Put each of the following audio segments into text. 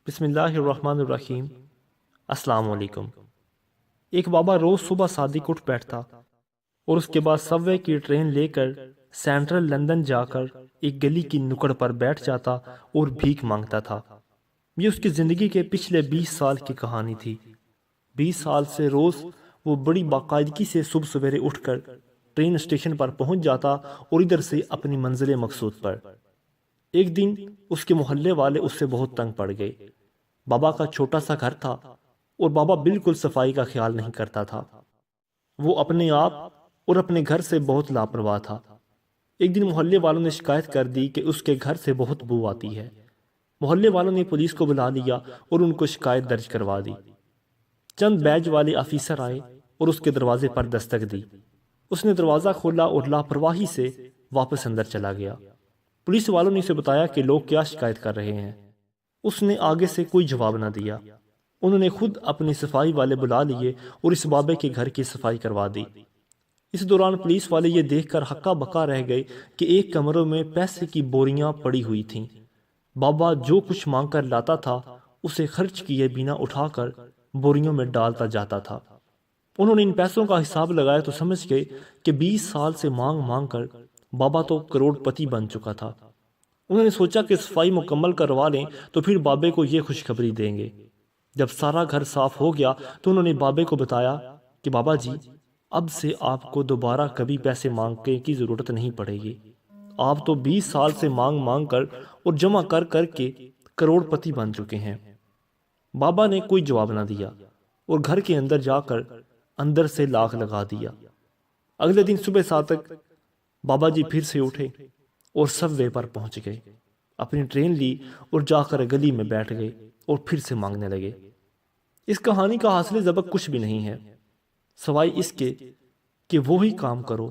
بسم اللہ الرحمن الرحیم۔ السلام علیکم۔ ایک بابا روز صبح صادق اٹھ بیٹھتا اور اس کے بعد سب وے کی ٹرین لے کر سینٹرل لندن جا کر ایک گلی کی نکڑ پر بیٹھ جاتا اور بھیک مانگتا تھا۔ یہ اس کی زندگی کے پچھلے 20 سال کی کہانی تھی۔ 20 سال سے روز وہ بڑی باقاعدگی سے صبح سویرے اٹھ کر ٹرین اسٹیشن پر پہنچ جاتا اور ادھر سے اپنی منزل مقصود پر۔ ایک دن اس کے محلے والے اس سے بہت تنگ پڑ گئے۔ بابا کا چھوٹا سا گھر تھا اور بابا بالکل صفائی کا خیال نہیں کرتا تھا۔ وہ اپنے آپ اور اپنے گھر سے بہت لاپرواہ تھا۔ ایک دن محلے والوں نے شکایت کر دی کہ اس کے گھر سے بہت بو آتی ہے۔ محلے والوں نے پولیس کو بلا لیا اور ان کو شکایت درج کروا دی۔ چند بیج والے آفیسر آئے اور اس کے دروازے پر دستک دی۔ اس نے دروازہ کھولا اور لاپرواہی سے واپس اندر چلا گیا۔ پولیس والوں نے اسے بتایا کہ لوگ کیا شکایت کر رہے ہیں۔ اس نے آگے سے کوئی جواب نہ دیا۔ انہوں نے خود اپنی صفائی والے بلا لیے اور اس بابے کے گھر کی صفائی کروا دی۔ اس دوران پولیس والے یہ دیکھ کر ہکا بکا رہ گئے کہ ایک کمرے میں پیسے کی بوریاں پڑی ہوئی تھیں۔ بابا جو کچھ مانگ کر لاتا تھا اسے خرچ کیے بنا اٹھا کر بوریوں میں ڈالتا جاتا تھا۔ انہوں نے ان پیسوں کا حساب لگایا تو سمجھ گئے کہ 20 سال سے مانگ مانگ کر بابا تو کروڑ پتی بن چکا تھا۔ انہوں نے سوچا کہ صفائی مکمل کروا لیں تو پھر بابے کو یہ خوشخبری دیں گے۔ جب سارا گھر صاف ہو گیا تو انہوں نے بابے کو بتایا کہ بابا جی، اب سے آپ کو دوبارہ کبھی پیسے مانگنے کی ضرورت نہیں پڑے گی۔ آپ تو 20 سال سے مانگ مانگ کر اور جمع کر کر کے کروڑ پتی بن چکے ہیں۔ بابا نے کوئی جواب نہ دیا اور گھر کے اندر جا کر اندر سے لاک لگا دیا۔ اگلے دن صبح صادق بابا جی پھر سے اٹھے اور سب وے پر پہنچ گئے، اپنی ٹرین لی اور جا کر گلی میں بیٹھ گئے اور پھر سے مانگنے لگے۔ اس کہانی کا حاصل ضبط کچھ بھی نہیں ہے سوائے اس کے کہ وہی کام کرو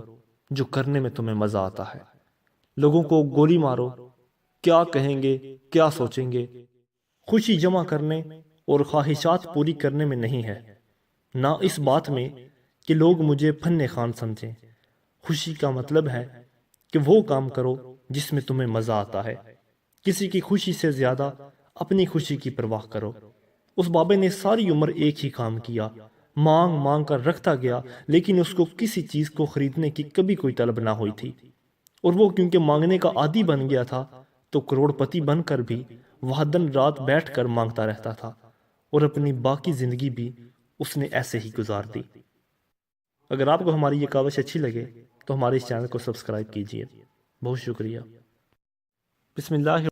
جو کرنے میں تمہیں مزہ آتا ہے۔ لوگوں کو گولی مارو، کیا کہیں گے، کیا سوچیں گے، خوشی جمع کرنے اور خواہشات پوری کرنے میں نہیں ہے، نہ اس بات میں کہ لوگ مجھے فن خان سمجھیں۔ خوشی کا مطلب ہے کہ وہ کام کرو جس میں تمہیں مزہ آتا ہے۔ کسی کی خوشی سے زیادہ اپنی خوشی کی پرواہ کرو۔ اس بابے نے ساری عمر ایک ہی کام کیا، مانگ مانگ کر رکھتا گیا، لیکن اس کو کسی چیز کو خریدنے کی کبھی کوئی طلب نہ ہوئی تھی، اور وہ کیونکہ مانگنے کا عادی بن گیا تھا تو کروڑ پتی بن کر بھی وہ دن رات بیٹھ کر مانگتا رہتا تھا، اور اپنی باقی زندگی بھی اس نے ایسے ہی گزار دی۔ اگر آپ کو ہماری یہ کاوش اچھی لگے تو ہمارے اس چینل کو سبسکرائب کیجیے۔ بہت شکریہ۔ بسم اللہ